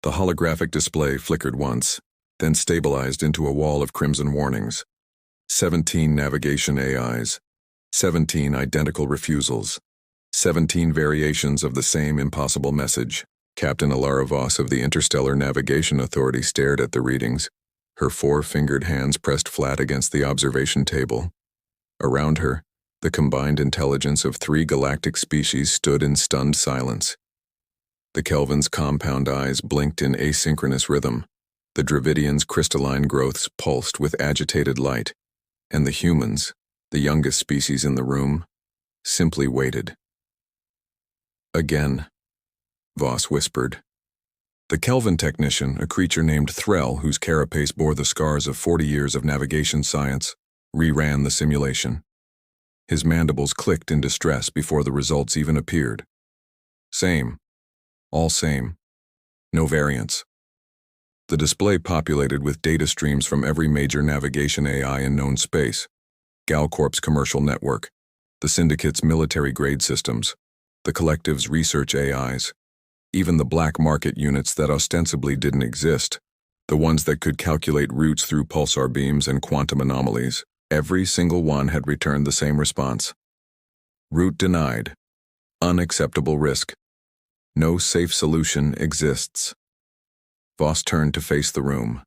The holographic display flickered once, then stabilized into a wall of crimson warnings. 17 navigation AIs. 17 identical refusals. 17 variations of the same impossible message. Captain Alara Voss of the Interstellar Navigation Authority stared at the readings, her four-fingered hands pressed flat against the observation table. Around her, the combined intelligence of 3 galactic species stood in stunned silence. The Kelvin's compound eyes blinked in asynchronous rhythm. The Dravidians' crystalline growths pulsed with agitated light, and the humans, the youngest species in the room, simply waited. Again, Voss whispered. The Kelvin technician, a creature named Threll, whose carapace bore the scars of 40 years of navigation science, reran the simulation. His mandibles clicked in distress before the results even appeared. Same. All same. No variance. The display populated with data streams from every major navigation AI in known space. Galcorp's commercial network, the Syndicate's military-grade systems, the Collective's research AIs, even the black market units that ostensibly didn't exist, the ones that could calculate routes through pulsar beams and quantum anomalies. Every single one had returned the same response. Route denied. Unacceptable risk. No safe solution exists. Voss turned to face the room.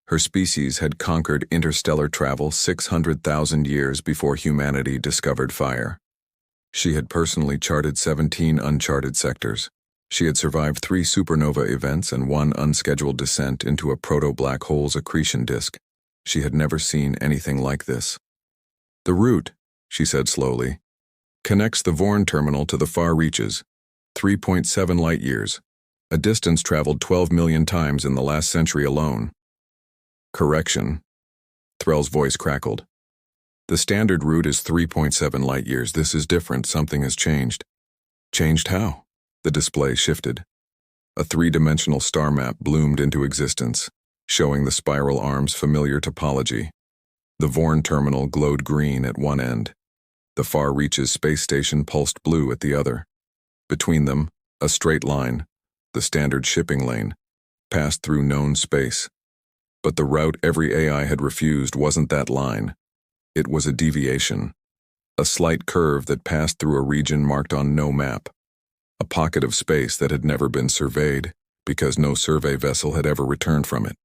Her species had conquered interstellar travel 600,000 years before humanity discovered fire. She had personally charted 17 uncharted sectors. She had survived 3 supernova events and 1 unscheduled descent into a proto-black hole's accretion disk. She had never seen anything like this. The route, she said slowly, connects the Vorn terminal to the far reaches, 3.7 light-years, a distance traveled 12 million times in the last century alone. Correction. Threll's voice crackled. The standard route is 3.7 light-years. This is different. Something has changed. Changed how? The display shifted. A 3-dimensional star map bloomed into existence, showing the spiral arms' familiar topology. The Vorn terminal glowed green at one end. The far reaches space station pulsed blue at the other. Between them, a straight line, the standard shipping lane, passed through known space. But the route every AI had refused wasn't that line. It was a deviation. A slight curve that passed through a region marked on no map. A pocket of space that had never been surveyed, because no survey vessel had ever returned from it.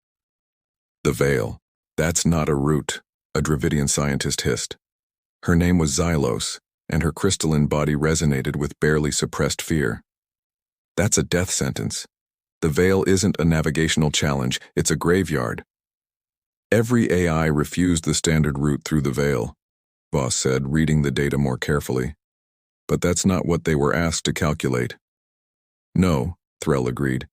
The Veil. That's not a route, a Dravidian scientist hissed. Her name was Xylos, and her crystalline body resonated with barely suppressed fear. That's a death sentence. The Veil isn't a navigational challenge, it's a graveyard. Every AI refused the standard route through the Veil, Voss said, reading the data more carefully. But that's not what they were asked to calculate. No, Threll agreed.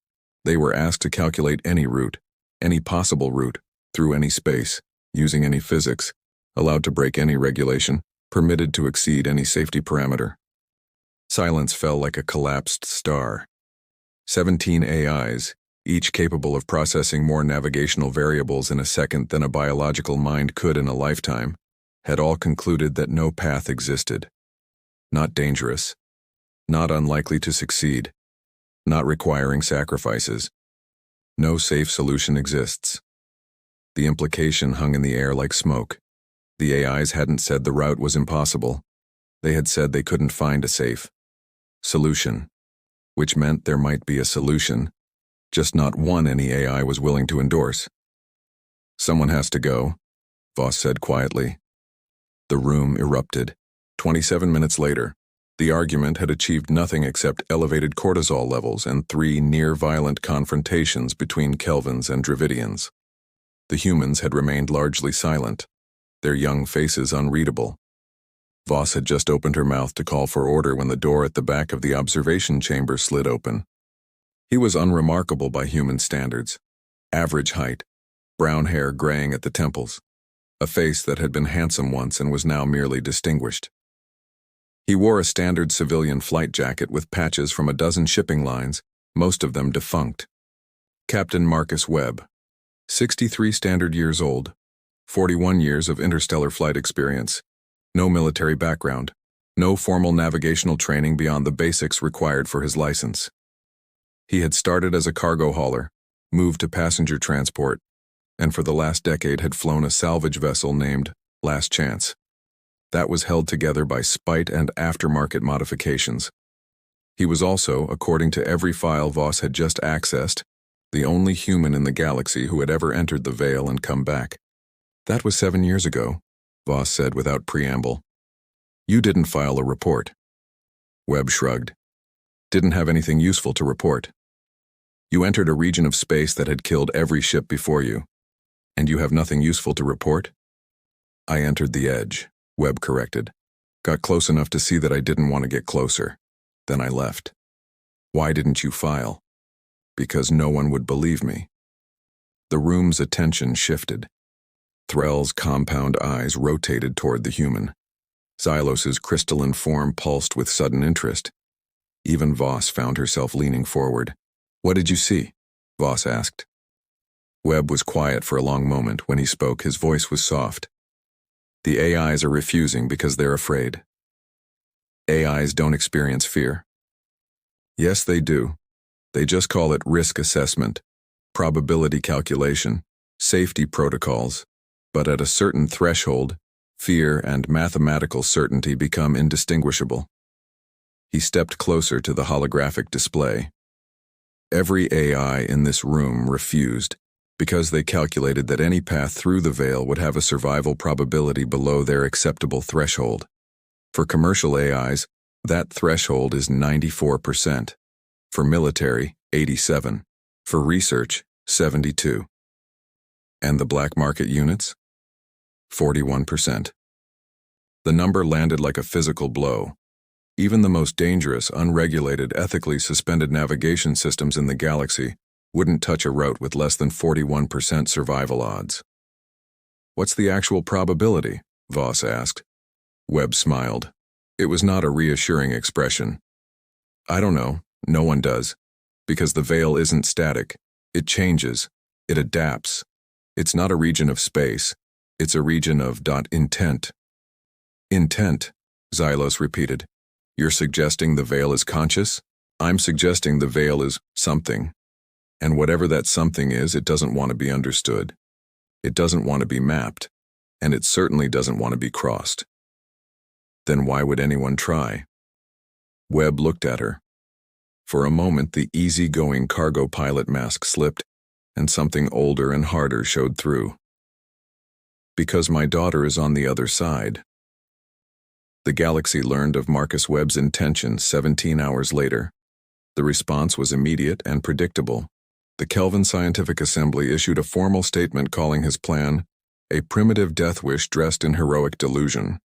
They were asked to calculate any route, any possible route, through any space, using any physics, allowed to break any regulation, permitted to exceed any safety parameter. Silence fell like a collapsed star. 17 AIs, each capable of processing more navigational variables in a second than a biological mind could in a lifetime, had all concluded that no path existed. Not dangerous, not unlikely to succeed, not requiring sacrifices. No safe solution exists. The implication hung in the air like smoke. The AIs hadn't said the route was impossible. They had said they couldn't find a safe solution, which meant there might be a solution, just not one any AI was willing to endorse. Someone has to go, Voss said quietly. The room erupted. 27 minutes later, the argument had achieved nothing except elevated cortisol levels and 3 near-violent confrontations between Kelvins and Dravidians. The humans had remained largely silent, their young faces unreadable. Voss had just opened her mouth to call for order when the door at the back of the observation chamber slid open. He was unremarkable by human standards. Average height, brown hair graying at the temples, a face that had been handsome once and was now merely distinguished. He wore a standard civilian flight jacket with patches from a dozen shipping lines, most of them defunct. Captain Marcus Webb, 63 standard years old, 41 years of interstellar flight experience, no military background, no formal navigational training beyond the basics required for his license. He had started as a cargo hauler, moved to passenger transport, and for the last decade had flown a salvage vessel named Last Chance. That was held together by spite and aftermarket modifications. He was also, according to every file Voss had just accessed, the only human in the galaxy who had ever entered the Veil and come back. That was 7 years ago, Voss said without preamble. You didn't file a report. Webb shrugged. Didn't have anything useful to report. You entered a region of space that had killed every ship before you. And you have nothing useful to report? I entered the edge, Webb corrected. Got close enough to see that I didn't want to get closer. Then I left. Why didn't you file? Because no one would believe me. The room's attention shifted. Threll's compound eyes rotated toward the human. Xylos's crystalline form pulsed with sudden interest. Even Voss found herself leaning forward. What did you see? Voss asked. Webb was quiet for a long moment. When he spoke, his voice was soft. The AIs are refusing because they're afraid. AIs don't experience fear. Yes, they do. They just call it risk assessment, probability calculation, safety protocols, but at a certain threshold, fear and mathematical certainty become indistinguishable. He stepped closer to the holographic display. Every AI in this room refused, because they calculated that any path through the Veil would have a survival probability below their acceptable threshold. For commercial AIs, that threshold is 94%. For military, 87%. For research, 72%. And the black market units? 41%. The number landed like a physical blow. Even the most dangerous, unregulated, ethically suspended navigation systems in the galaxy wouldn't touch a route with less than 41% survival odds. What's the actual probability? Voss asked. Webb smiled. It was not a reassuring expression. I don't know. No one does. Because the Veil isn't static. It changes. It adapts. It's not a region of space. It's a region of intent. Intent, Xylos repeated. You're suggesting the Veil is conscious? I'm suggesting the Veil is something. And whatever that something is, it doesn't want to be understood. It doesn't want to be mapped. And it certainly doesn't want to be crossed. Then why would anyone try? Webb looked at her. For a moment, the easy-going cargo pilot mask slipped, and something older and harder showed through. Because my daughter is on the other side. The galaxy learned of Marcus Webb's intentions 17 hours later. The response was immediate and predictable. The Kelvin Scientific Assembly issued a formal statement calling his plan a primitive death wish dressed in heroic delusion.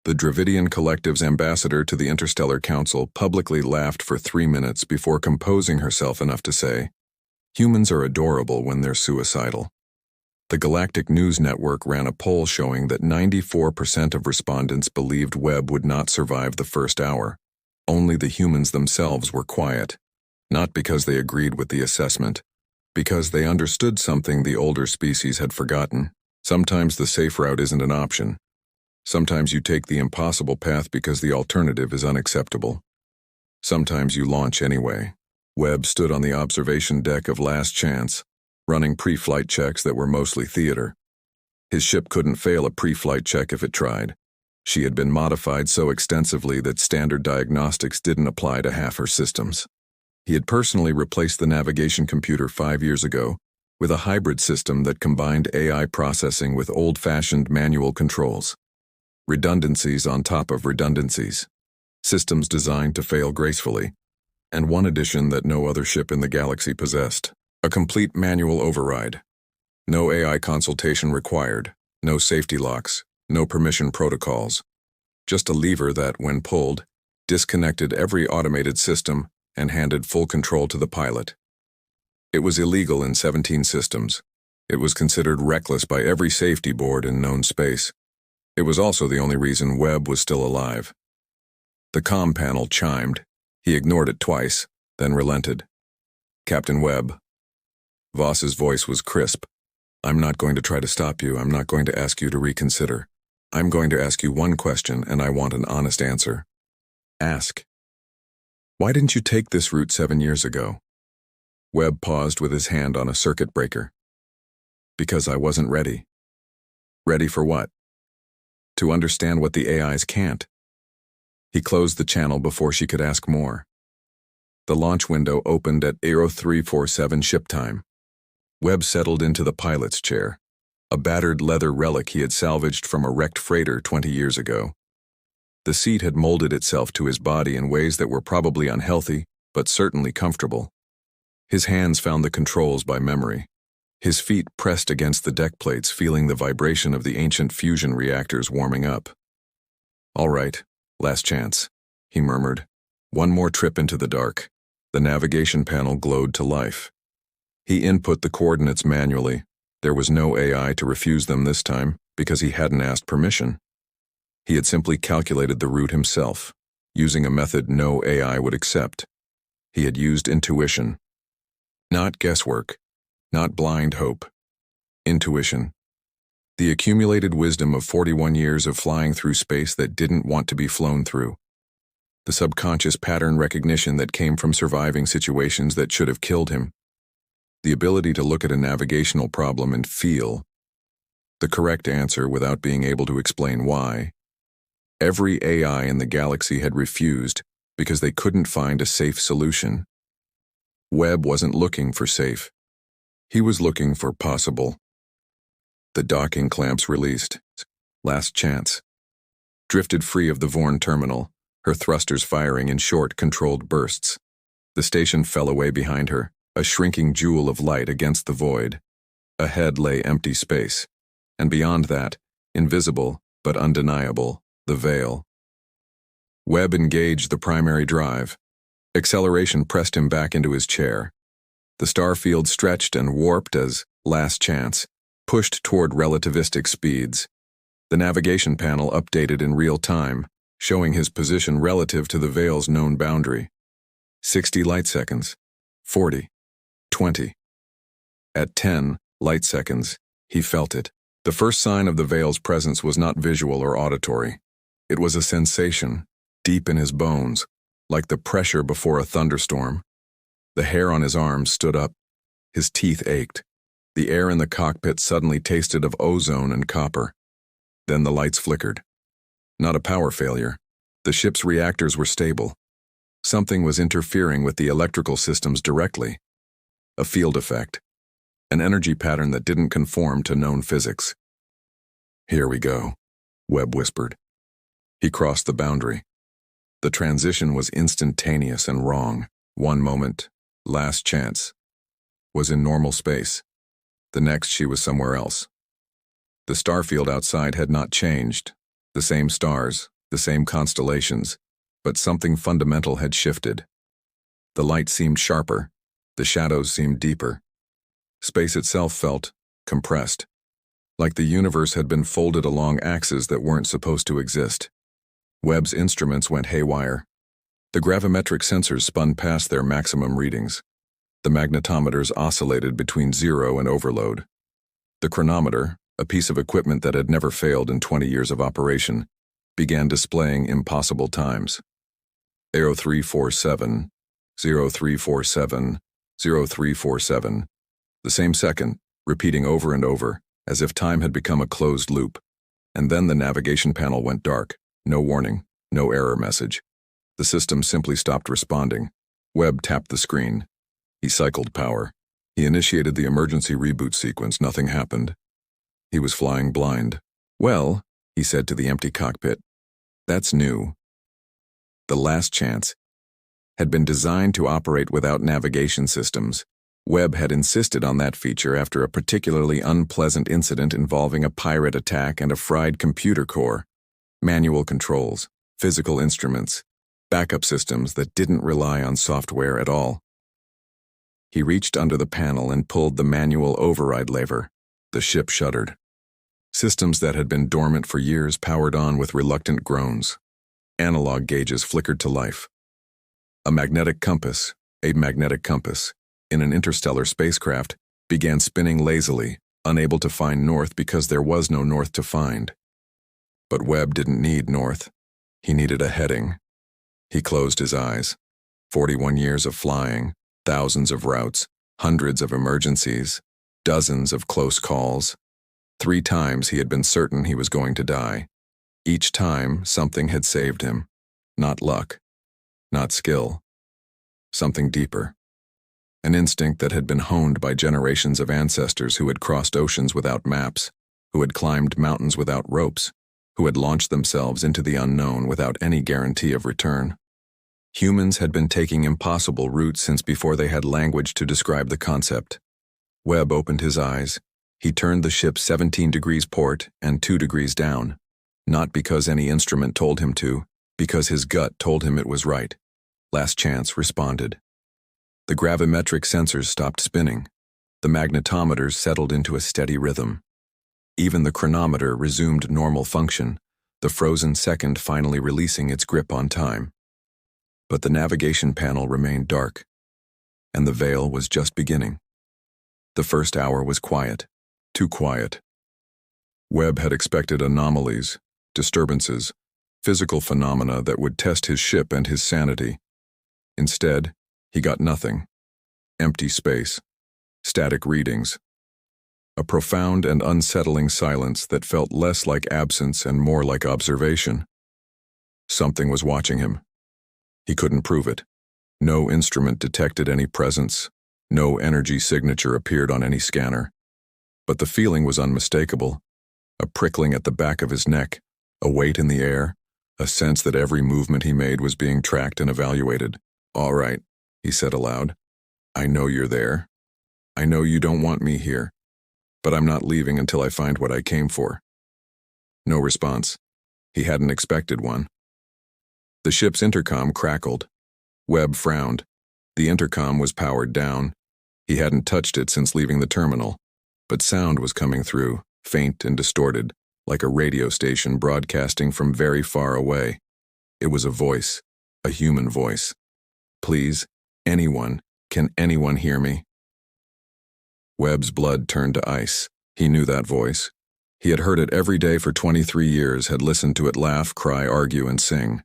The Dravidian Collective's ambassador to the Interstellar Council publicly laughed for 3 minutes before composing herself enough to say, "Humans are adorable when they're suicidal." The Galactic News Network ran a poll showing that 94% of respondents believed Webb would not survive the first hour. Only the humans themselves were quiet, not because they agreed with the assessment, because they understood something the older species had forgotten. Sometimes the safe route isn't an option. Sometimes you take the impossible path because the alternative is unacceptable. Sometimes you launch anyway. Webb stood on the observation deck of Last Chance, running pre-flight checks that were mostly theater. His ship couldn't fail a pre-flight check if it tried. She had been modified so extensively that standard diagnostics didn't apply to half her systems. He had personally replaced the navigation computer 5 years ago with a hybrid system that combined AI processing with old-fashioned manual controls. Redundancies on top of redundancies. Systems designed to fail gracefully. And one addition that no other ship in the galaxy possessed. A complete manual override. No AI consultation required. No safety locks. No permission protocols. Just a lever that, when pulled, disconnected every automated system and handed full control to the pilot. It was illegal in 17 systems. It was considered reckless by every safety board in known space. It was also the only reason Webb was still alive. The comm panel chimed. He ignored it twice, then relented. "Captain Webb." Voss's voice was crisp. "I'm not going to try to stop you. I'm not going to ask you to reconsider. I'm going to ask you one question, and I want an honest answer." "Ask." "Why didn't you take this route 7 years ago? Webb paused with his hand on a circuit breaker. Because I wasn't ready. Ready for what? To understand what the AIs can't. He closed the channel before she could ask more. The launch window opened at 0347 ship time. Webb settled into the pilot's chair, a battered leather relic he had salvaged from a wrecked freighter 20 years ago. The seat had molded itself to his body in ways that were probably unhealthy, but certainly comfortable. His hands found the controls by memory. His feet pressed against the deck plates, feeling the vibration of the ancient fusion reactors warming up. All right, last chance, he murmured. One more trip into the dark. The navigation panel glowed to life. He input the coordinates manually. There was no AI to refuse them this time, because he hadn't asked permission. He had simply calculated the route himself, using a method no AI would accept. He had used intuition. Not guesswork, not blind hope. Intuition. The accumulated wisdom of 41 years of flying through space that didn't want to be flown through. The subconscious pattern recognition that came from surviving situations that should have killed him. The ability to look at a navigational problem and feel the correct answer without being able to explain why. Every AI in the galaxy had refused because they couldn't find a safe solution. Webb wasn't looking for safe. He was looking for possible. The docking clamps released. Last chance. Drifted free of the Vorn terminal, her thrusters firing in short, controlled bursts. The station fell away behind her, a shrinking jewel of light against the void. Ahead lay empty space. And beyond that, invisible but undeniable, the veil. Webb engaged the primary drive. Acceleration pressed him back into his chair. The star field stretched and warped as, last chance, pushed toward relativistic speeds. The navigation panel updated in real time, showing his position relative to the veil's known boundary. 60 light seconds. 40. 20. At 10 light seconds, he felt it. The first sign of the veil's presence was not visual or auditory. It was a sensation, deep in his bones, like the pressure before a thunderstorm. The hair on his arms stood up. His teeth ached. The air in the cockpit suddenly tasted of ozone and copper. Then the lights flickered. Not a power failure. The ship's reactors were stable. Something was interfering with the electrical systems directly. A field effect. An energy pattern that didn't conform to known physics. Here we go, Webb whispered. He crossed the boundary. The transition was instantaneous and wrong. One moment, last chance, was in normal space. The next she was somewhere else. The starfield outside had not changed. The same stars, the same constellations, but something fundamental had shifted. The light seemed sharper. The shadows seemed deeper. Space itself felt compressed, like the universe had been folded along axes that weren't supposed to exist. Webb's instruments went haywire. The gravimetric sensors spun past their maximum readings. The magnetometers oscillated between zero and overload. The chronometer, a piece of equipment that had never failed in 20 years of operation, began displaying impossible times. 0347, 0347, 0347. The same second, repeating over and over, as if time had become a closed loop. And then the navigation panel went dark. No warning, no error message. The system simply stopped responding. Webb tapped the screen. He cycled power. He initiated the emergency reboot sequence. Nothing happened. He was flying blind. Well, he said to the empty cockpit, that's new. The last chance had been designed to operate without navigation systems. Webb had insisted on that feature after a particularly unpleasant incident involving a pirate attack and a fried computer core. Manual controls, physical instruments, backup systems that didn't rely on software at all. He reached under the panel and pulled the manual override lever. The ship shuddered. Systems that had been dormant for years powered on with reluctant groans. Analog gauges flickered to life. A magnetic compass, in an interstellar spacecraft, began spinning lazily, unable to find north because there was no north to find. But Webb didn't need north. He needed a heading. He closed his eyes. 41 years of flying, thousands of routes, Hundreds of emergencies, dozens of close calls. 3 times he had been certain he was going to die. Each time, something had saved him. Not luck, not skill. Something deeper. An instinct that had been honed by generations of ancestors who had crossed oceans without maps, who had climbed mountains without ropes, who had launched themselves into the unknown without any guarantee of return. Humans had been taking impossible routes since before they had language to describe the concept. Webb opened his eyes. He turned the ship 17 degrees port and 2 degrees down, not because any instrument told him to, because his gut told him it was right. Last Chance responded. The gravimetric sensors stopped spinning. The magnetometers settled into a steady rhythm. Even the chronometer resumed normal function, the frozen second finally releasing its grip on time. But the navigation panel remained dark, and the veil was just beginning. The first hour was quiet, too quiet. Webb had expected anomalies, disturbances, physical phenomena that would test his ship and his sanity. Instead, he got nothing. Empty space, static readings. A profound and unsettling silence that felt less like absence and more like observation. Something was watching him. He couldn't prove it. No instrument detected any presence. No energy signature appeared on any scanner. But the feeling was unmistakable. A prickling at the back of his neck, a weight in the air, a sense that every movement he made was being tracked and evaluated. "All right," he said aloud. "I know you're there. I know you don't want me here. But I'm not leaving until I find what I came for." No response. He hadn't expected one. The ship's intercom crackled. Webb frowned. The intercom was powered down. He hadn't touched it since leaving the terminal, but sound was coming through, faint and distorted, like a radio station broadcasting from very far away. It was a voice, a human voice. "Please, anyone, can anyone hear me?" Webb's blood turned to ice. He knew that voice. He had heard it every day for 23 years, had listened to it laugh, cry, argue, and sing.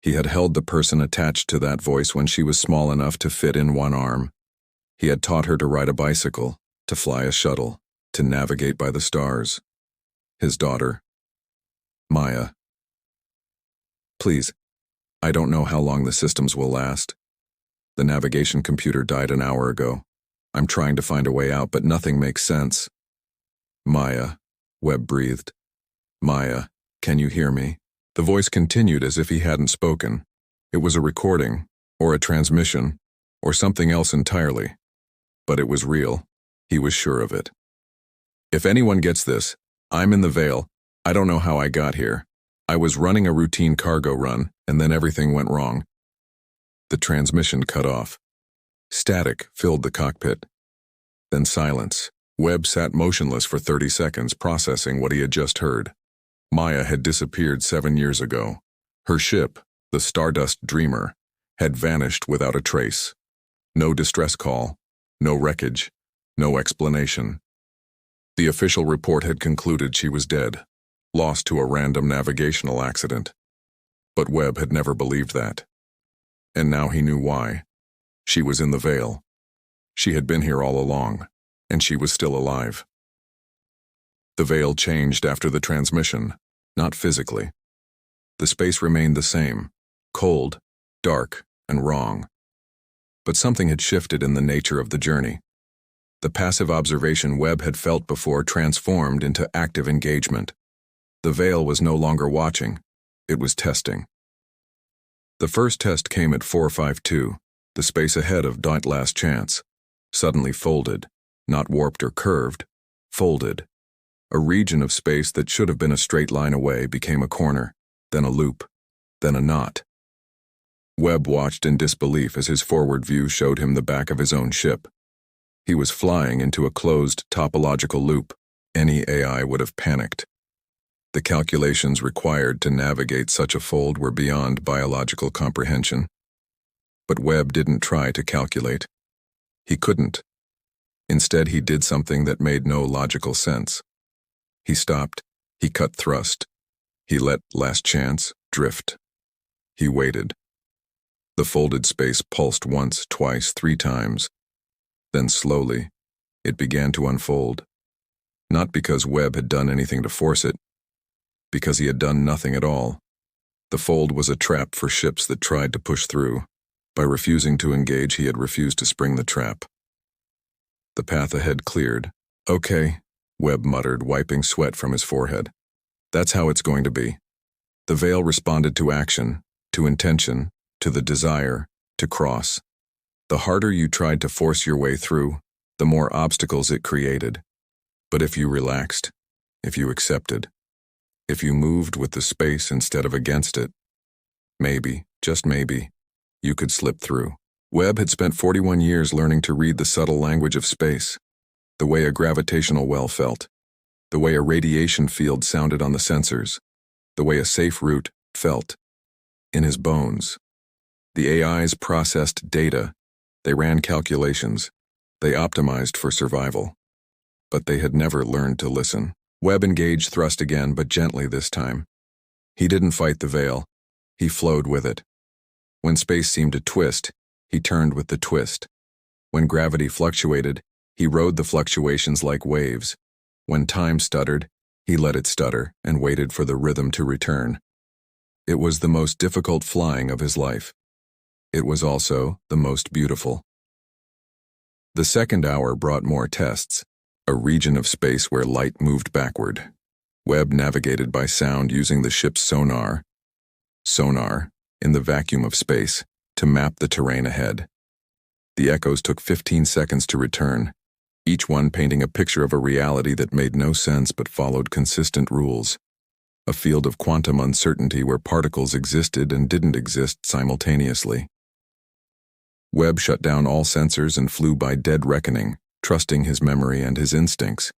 He had held the person attached to that voice when she was small enough to fit in one arm. He had taught her to ride a bicycle, to fly a shuttle, to navigate by the stars. His daughter, Maya. "Please, I don't know how long the systems will last. The navigation computer died an hour ago. I'm trying to find a way out, but nothing makes sense." "Maya," Webb breathed. "Maya, can you hear me?" The voice continued as if he hadn't spoken. It was a recording, or a transmission, or something else entirely. But it was real. He was sure of it. "If anyone gets this, I'm in the Veil. I don't know how I got here. I was running a routine cargo run, and then everything went wrong." The transmission cut off. Static filled the cockpit. Then silence. Webb sat motionless for 30 seconds, processing what he had just heard. Maya had disappeared 7 years ago. Her ship, the Stardust Dreamer, had vanished without a trace. No distress call, no wreckage, no explanation. The official report had concluded she was dead, lost to a random navigational accident. But Webb had never believed that. And now he knew why. She was in the Veil. She had been here all along, and she was still alive. The Veil changed after the transmission, not physically. The space remained the same, cold, dark, and wrong. But something had shifted in the nature of the journey. The passive observation Webb had felt before transformed into active engagement. The Veil was no longer watching, it was testing. The first test came at 452, the space ahead of Last Chance, suddenly folded, not warped or curved, folded. A region of space that should have been a straight line away became a corner, then a loop, then a knot. Webb watched in disbelief as his forward view showed him the back of his own ship. He was flying into a closed topological loop. Any AI would have panicked. The calculations required to navigate such a fold were beyond biological comprehension. But Webb didn't try to calculate. He couldn't. Instead, he did something that made no logical sense. He stopped. He cut thrust. He let Last Chance drift. He waited. The folded space pulsed once, twice, 3 times. Then slowly, it began to unfold. Not because Webb had done anything to force it, because he had done nothing at all. The fold was a trap for ships that tried to push through. By refusing to engage, he had refused to spring the trap. The path ahead cleared. "Okay," Webb muttered, wiping sweat from his forehead. "That's how it's going to be." The veil responded to action, to intention, to the desire to cross. The harder you tried to force your way through, the more obstacles it created. But if you relaxed, if you accepted, if you moved with the space instead of against it, maybe, just maybe, you could slip through. Webb had spent 41 years learning to read the subtle language of space, the way a gravitational well felt, the way a radiation field sounded on the sensors, the way a safe route felt in his bones. The AIs processed data, they ran calculations, they optimized for survival. But they had never learned to listen. Webb engaged thrust again, but gently this time. He didn't fight the veil, he flowed with it. When space seemed to twist, he turned with the twist. When gravity fluctuated, he rode the fluctuations like waves. When time stuttered, he let it stutter and waited for the rhythm to return. It was the most difficult flying of his life. It was also the most beautiful. The second hour brought more tests, a region of space where light moved backward. Webb navigated by sound using the ship's sonar, in the vacuum of space, to map the terrain ahead. The echoes took 15 seconds to return, each one painting a picture of a reality that made no sense but followed consistent rules. A field of quantum uncertainty where particles existed and didn't exist simultaneously. Webb shut down all sensors and flew by dead reckoning, trusting his memory and his instincts.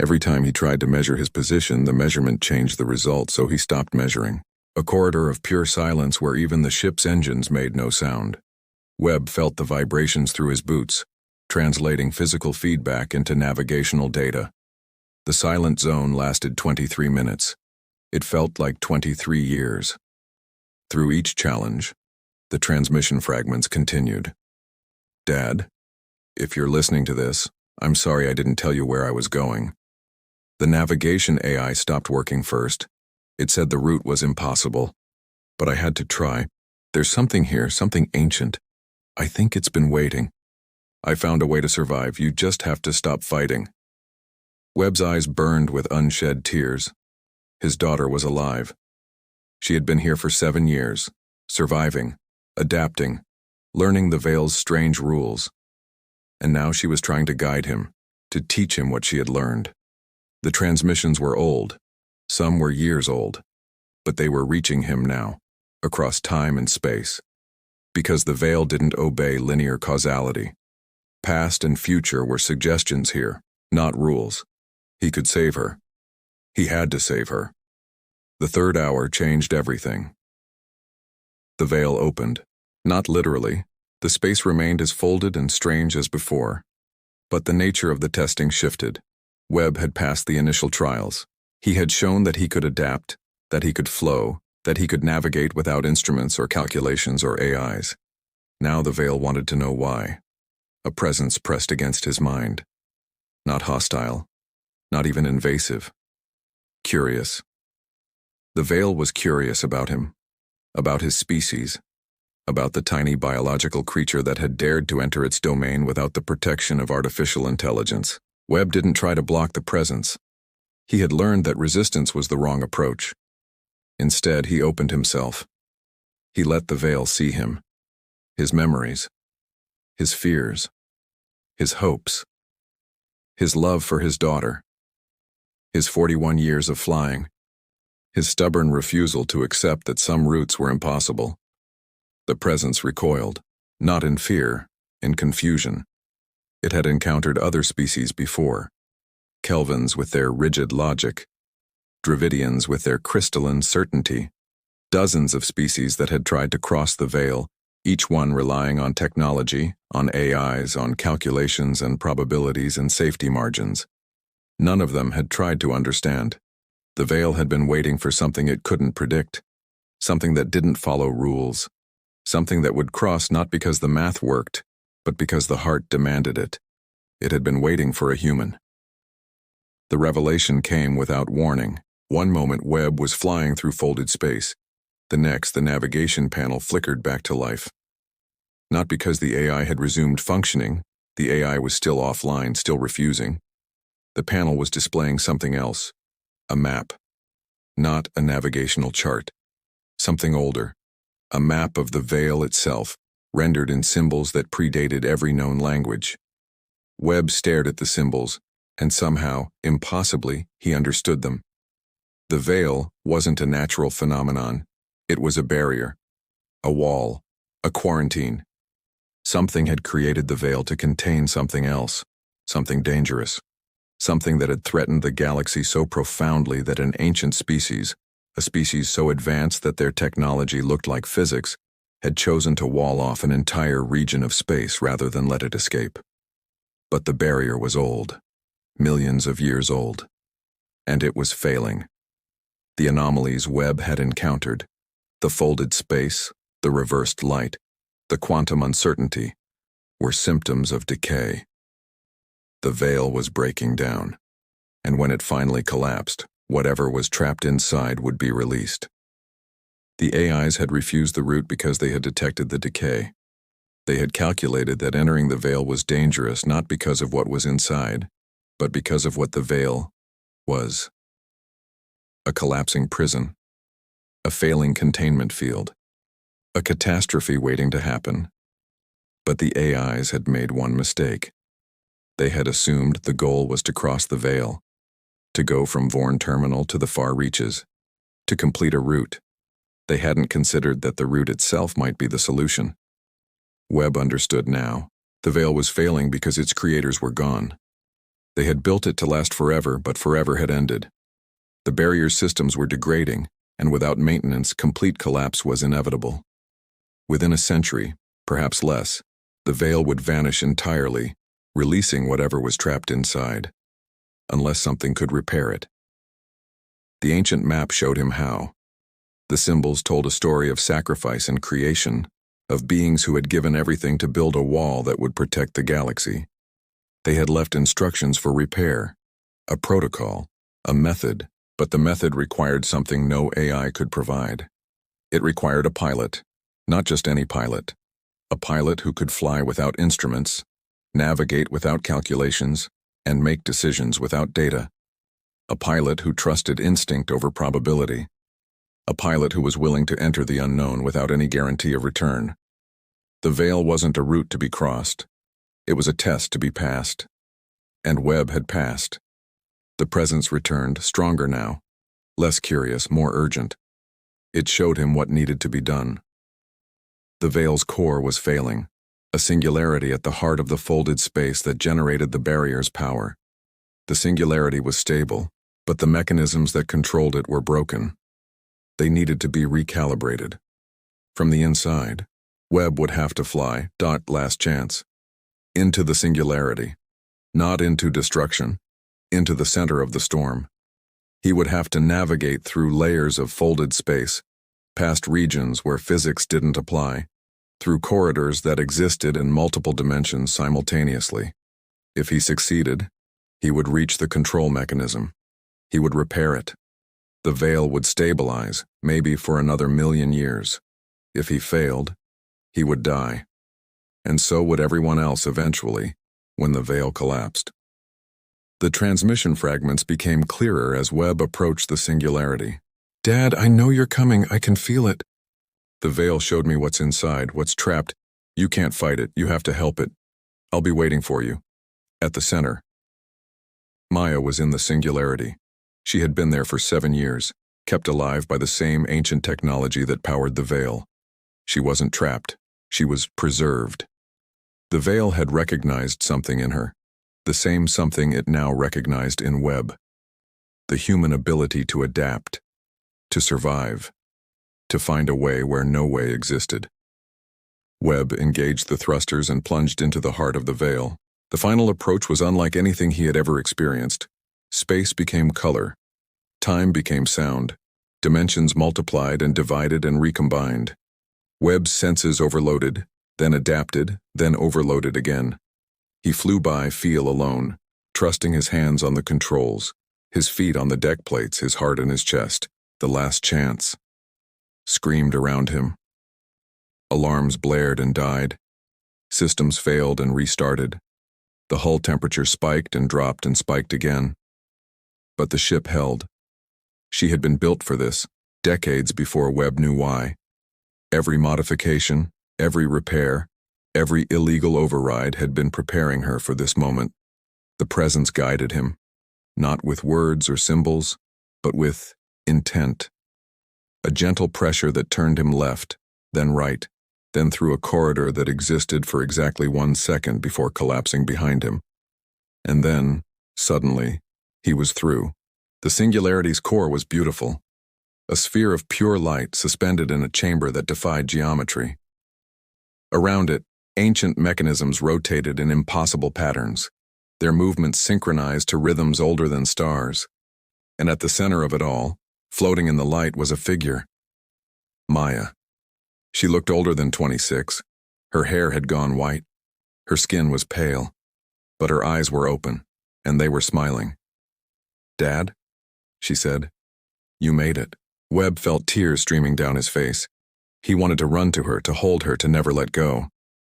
Every time he tried to measure his position, the measurement changed the result, so he stopped measuring. A corridor of pure silence where even the ship's engines made no sound. Webb felt the vibrations through his boots, translating physical feedback into navigational data. The silent zone lasted 23 minutes. It felt like 23 years. Through each challenge, the transmission fragments continued. "Dad, if you're listening to this, I'm sorry I didn't tell you where I was going." The navigation AI stopped working first. It said the route was impossible. But I had to try. "There's something here, something ancient. I think it's been waiting. I found a way to survive. You just have to stop fighting." Webb's eyes burned with unshed tears. His daughter was alive. She had been here for 7 years, surviving, adapting, learning the Veil's strange rules. And now she was trying to guide him, to teach him what she had learned. The transmissions were old. Some were years old. But they were reaching him now, across time and space. Because the Veil didn't obey linear causality. Past and future were suggestions here, not rules. He could save her. He had to save her. The third hour changed everything. The Veil opened. Not literally. The space remained as folded and strange as before. But the nature of the testing shifted. Webb had passed the initial trials. He had shown that he could adapt, that he could flow, that he could navigate without instruments or calculations or AIs. Now the Veil wanted to know why. A presence pressed against his mind. Not hostile, not even invasive. Curious. The Veil was curious about him, about his species, about the tiny biological creature that had dared to enter its domain without the protection of artificial intelligence. Webb didn't try to block the presence. He had learned that resistance was the wrong approach. Instead, he opened himself. He let the Veil see him, his memories, his fears, his hopes, his love for his daughter, his 41 years of flying, his stubborn refusal to accept that some routes were impossible. The presence recoiled, not in fear, in confusion. It had encountered other species before. Kelvins with their rigid logic, Dravidians with their crystalline certainty, dozens of species that had tried to cross the Veil, each one relying on technology, on AIs, on calculations and probabilities and safety margins. None of them had tried to understand. The Veil had been waiting for something it couldn't predict, something that didn't follow rules, something that would cross not because the math worked, but because the heart demanded it. It had been waiting for a human. The revelation came without warning. One moment Webb was flying through folded space. The next, the navigation panel flickered back to life. Not because the AI had resumed functioning. The AI was still offline, still refusing. The panel was displaying something else. A map. Not a navigational chart. Something older. A map of the veil itself, rendered in symbols that predated every known language. Webb stared at the symbols, and somehow, impossibly, he understood them. The veil wasn't a natural phenomenon. It was a barrier. A wall. A quarantine. Something had created the veil to contain something else. Something dangerous. Something that had threatened the galaxy so profoundly that an ancient species, a species so advanced that their technology looked like physics, had chosen to wall off an entire region of space rather than let it escape. But the barrier was old, millions of years old, and it was failing. The anomalies Webb had encountered, the folded space, the reversed light, the quantum uncertainty, were symptoms of decay. The veil was breaking down, and when it finally collapsed, whatever was trapped inside would be released. The AIs had refused the route because they had detected the decay. They had calculated that entering the veil was dangerous not because of what was inside, but because of what the veil was. A collapsing prison, a failing containment field, a catastrophe waiting to happen. But the AIs had made one mistake. They had assumed the goal was to cross the veil, to go from Vorn Terminal to the far reaches, to complete a route. They hadn't considered that the route itself might be the solution. Webb understood now. The veil was failing because its creators were gone. They had built it to last forever, but forever had ended. The barrier's systems were degrading, and without maintenance, complete collapse was inevitable. Within a century, perhaps less, the veil would vanish entirely, releasing whatever was trapped inside, unless something could repair it. The ancient map showed him how. The symbols told a story of sacrifice and creation, of beings who had given everything to build a wall that would protect the galaxy. They had left instructions for repair, a protocol, a method, but the method required something no AI could provide. It required a pilot, not just any pilot, a pilot who could fly without instruments, navigate without calculations, and make decisions without data. A pilot who trusted instinct over probability. A pilot who was willing to enter the unknown without any guarantee of return. The veil wasn't a route to be crossed. It was a test to be passed. And Webb had passed. The presence returned, stronger now, less curious, more urgent. It showed him what needed to be done. The veil's core was failing, a singularity at the heart of the folded space that generated the barrier's power. The singularity was stable, but the mechanisms that controlled it were broken. They needed to be recalibrated. From the inside, Webb would have to fly, last chance, into the singularity, not into destruction, into the center of the storm. He would have to navigate through layers of folded space, past regions where physics didn't apply, through corridors that existed in multiple dimensions simultaneously. If he succeeded, he would reach the control mechanism. He would repair it. The veil would stabilize, maybe for another 1,000,000 years. If he failed, he would die. And so would everyone else eventually, when the veil collapsed. The transmission fragments became clearer as Webb approached the singularity. "Dad, I know you're coming. I can feel it." "The veil showed me what's inside, what's trapped. You can't fight it. You have to help it. I'll be waiting for you." At the center. Maya was in the singularity. She had been there for 7 years, kept alive by the same ancient technology that powered the veil. She wasn't trapped. She was preserved. The veil had recognized something in her, the same something it now recognized in Webb. The human ability to adapt, to survive, to find a way where no way existed. Webb engaged the thrusters and plunged into the heart of the veil. The final approach was unlike anything he had ever experienced. Space became color. Time became sound. Dimensions multiplied and divided and recombined. Webb's senses overloaded. then adapted, then overloaded again. He flew by feel alone, trusting his hands on the controls, his feet on the deck plates, his heart in his chest. The last chance. Screamed around him. Alarms blared and died. Systems failed and restarted. The hull temperature spiked and dropped and spiked again. But the ship held. She had been built for this, decades before Webb knew why. Every modification, every repair, every illegal override had been preparing her for this moment. The presence guided him, not with words or symbols, but with intent. A gentle pressure that turned him left, then right, then through a corridor that existed for exactly 1 second before collapsing behind him. And then, suddenly, he was through. The Singularity's core was beautiful. A sphere of pure light suspended in a chamber that defied geometry. Around it, ancient mechanisms rotated in impossible patterns, their movements synchronized to rhythms older than stars. And at the center of it all, floating in the light, was a figure. Maya. She looked older than 26. Her hair had gone white. Her skin was pale. But her eyes were open, and they were smiling. "Dad?" she said. "You made it." Webb felt tears streaming down his face. He wanted to run to her, to hold her, to never let go.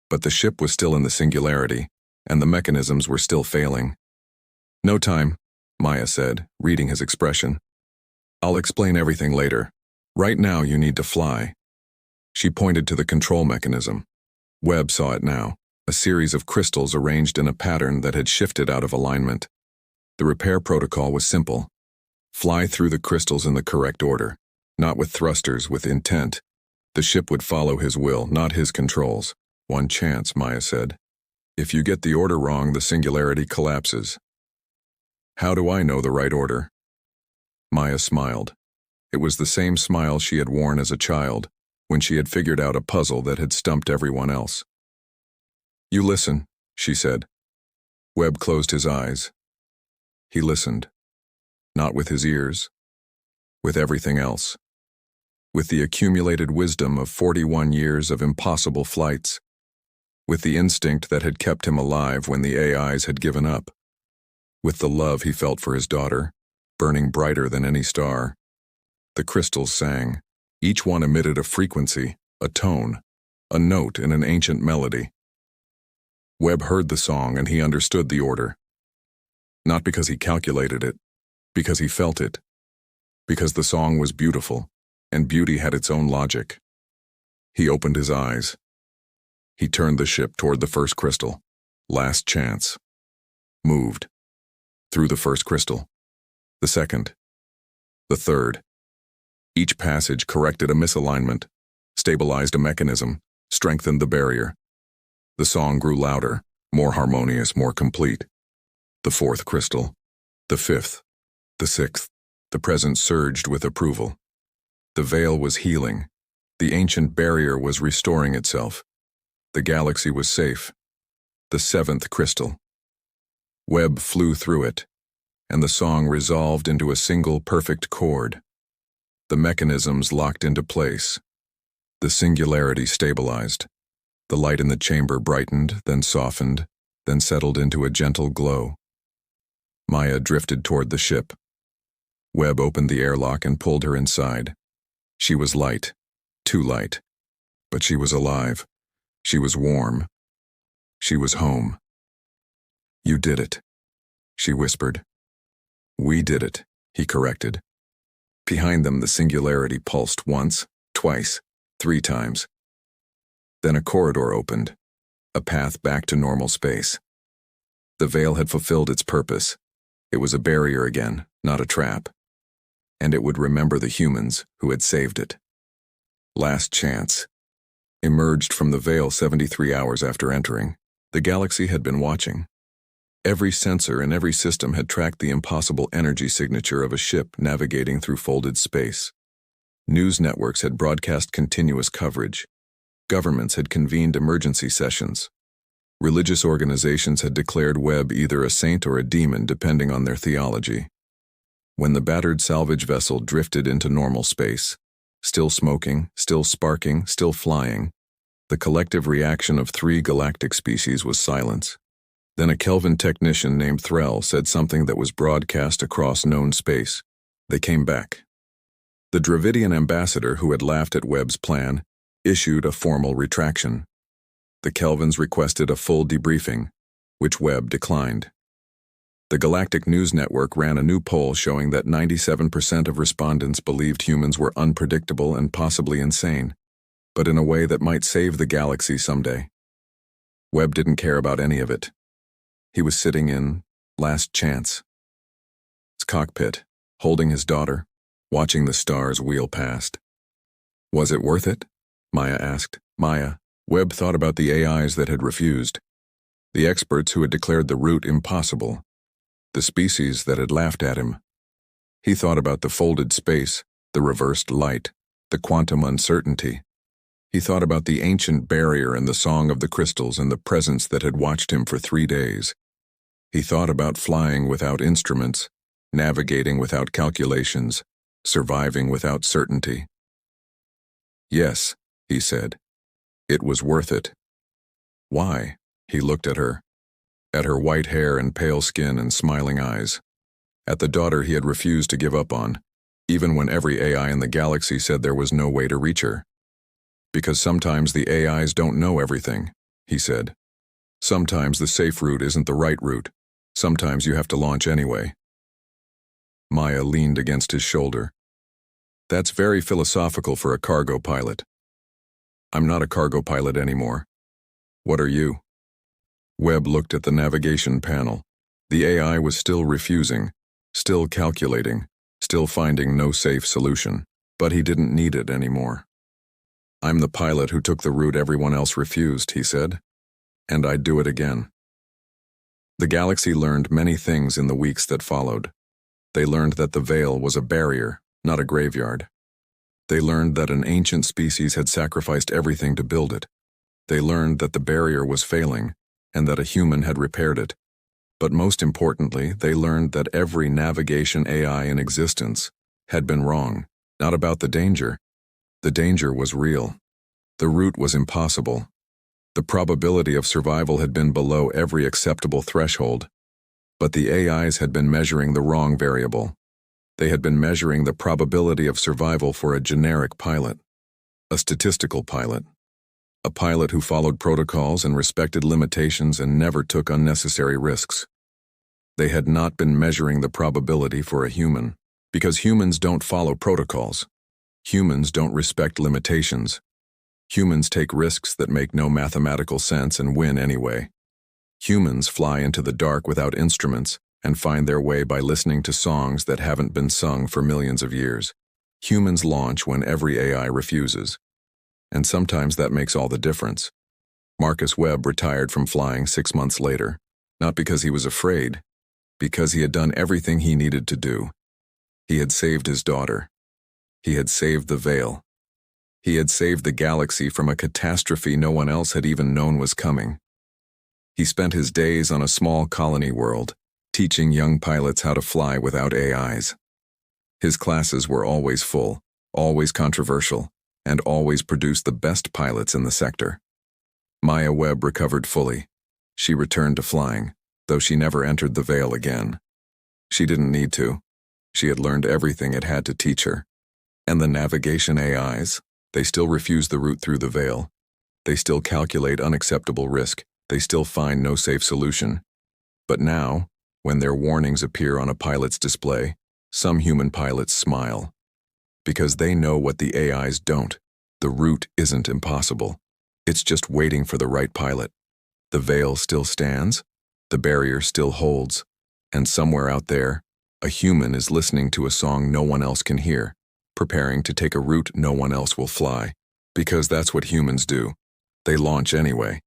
But the ship was still in the Singularity, and the mechanisms were still failing. "No time," Maya said, reading his expression. "I'll explain everything later. Right now you need to fly." She pointed to the control mechanism. Webb saw it now, a series of crystals arranged in a pattern that had shifted out of alignment. The repair protocol was simple. Fly through the crystals in the correct order, not with thrusters, with intent. The ship would follow his will, not his controls. "One chance," Maya said. "If you get the order wrong, the Singularity collapses." "How do I know the right order?" Maya smiled. It was the same smile she had worn as a child, when she had figured out a puzzle that had stumped everyone else. "You listen," she said. Webb closed his eyes. He listened. Not with his ears. With everything else. With the accumulated wisdom of 41 years of impossible flights. With the instinct that had kept him alive when the AIs had given up. With the love he felt for his daughter, burning brighter than any star. The crystals sang. Each one emitted a frequency, a tone, a note in an ancient melody. Webb heard the song and he understood the order. Not because he calculated it, because he felt it. Because the song was beautiful, and beauty had its own logic. He opened his eyes. He turned the ship toward the first crystal. Last chance. Moved. Through the first crystal. The second. The third. Each passage corrected a misalignment, stabilized a mechanism, strengthened the barrier. The song grew louder, more harmonious, more complete. The fourth crystal. The fifth. The sixth. The present surged with approval. The veil was healing. The ancient barrier was restoring itself. The galaxy was safe. The seventh crystal. Webb flew through it, and the song resolved into a single perfect chord. The mechanisms locked into place. The Singularity stabilized. The light in the chamber brightened, then softened, then settled into a gentle glow. Maya drifted toward the ship. Webb opened the airlock and pulled her inside. She was light, too light. But she was alive. She was warm. She was home. "You did it," she whispered. "We did it," he corrected. Behind them, the Singularity pulsed once, twice, 3 times. Then a corridor opened, a path back to normal space. The veil had fulfilled its purpose. It was a barrier again, not a trap. And it would remember the humans who had saved it. Last chance. Emerged from the veil 73 hours after entering. The galaxy had been watching. Every sensor in every system had tracked the impossible energy signature of a ship navigating through folded space. News networks had broadcast continuous coverage. Governments had convened emergency sessions. Religious organizations had declared Webb either a saint or a demon depending on their theology. When the battered salvage vessel drifted into normal space, still smoking, still sparking, still flying, The collective reaction of 3 galactic species was silence. Then a Kelvin technician named Threll said something that was broadcast across known space. They came back. The Dravidian ambassador, who had laughed at Webb's plan, issued a formal retraction. The Kelvins requested a full debriefing, which Webb declined. The Galactic News Network ran a new poll showing that 97% of respondents believed humans were unpredictable and possibly insane, but in a way that might save the galaxy someday. Webb didn't care about any of it. He was sitting in Last Chance. His cockpit, holding his daughter, watching the stars wheel past. Was it worth it? Maya asked. Webb thought about the AIs that had refused, the experts who had declared the route impossible, the species that had laughed at him. He thought about the folded space, the reversed light, the quantum uncertainty. He thought about the ancient barrier and the song of the crystals and the presence that had watched him for 3 days. He thought about flying without instruments, navigating without calculations, surviving without certainty. Yes, he said. It was worth it. Why? He looked at her white hair and pale skin and smiling eyes, at the daughter he had refused to give up on, even when every AI in the galaxy said there was no way to reach her. Because sometimes the AIs don't know everything, he said. Sometimes the safe route isn't the right route. Sometimes you have to launch anyway. Maya leaned against his shoulder. That's very philosophical for a cargo pilot. I'm not a cargo pilot anymore. What are you? Webb looked at the navigation panel. The AI was still refusing, still calculating, still finding no safe solution, but he didn't need it anymore. I'm the pilot who took the route everyone else refused, he said, and I'd do it again. The galaxy learned many things in the weeks that followed. They learned that the Veil was a barrier, not a graveyard. They learned that an ancient species had sacrificed everything to build it. They learned that the barrier was failing, and that a human had repaired it. But most importantly, they learned that every navigation AI in existence had been wrong, not about the danger. The danger was real. The route was impossible. The probability of survival had been below every acceptable threshold. But the AIs had been measuring the wrong variable. They had been measuring the probability of survival for a generic pilot, a statistical pilot, a pilot who followed protocols and respected limitations and never took unnecessary risks. They had not been measuring the probability for a human, because humans don't follow protocols. Humans don't respect limitations. Humans take risks that make no mathematical sense and win anyway. Humans fly into the dark without instruments and find their way by listening to songs that haven't been sung for millions of years. Humans launch when every AI refuses. And sometimes that makes all the difference. Marcus Webb retired from flying 6 months later, not because he was afraid, because he had done everything he needed to do. He had saved his daughter. He had saved the Veil. He had saved the galaxy from a catastrophe no one else had even known was coming. He spent his days on a small colony world, teaching young pilots how to fly without AIs. His classes were always full, always controversial, and always produced the best pilots in the sector. Maya Webb recovered fully. She returned to flying, though she never entered the Veil again. She didn't need to. She had learned everything it had to teach her. And the navigation AIs, they still refuse the route through the Veil. They still calculate unacceptable risk. They still find no safe solution. But now, when their warnings appear on a pilot's display, some human pilots smile. Because they know what the AIs don't. The route isn't impossible. It's just waiting for the right pilot. The Veil still stands, the barrier still holds, and somewhere out there, a human is listening to a song no one else can hear, preparing to take a route no one else will fly. Because that's what humans do. They launch anyway.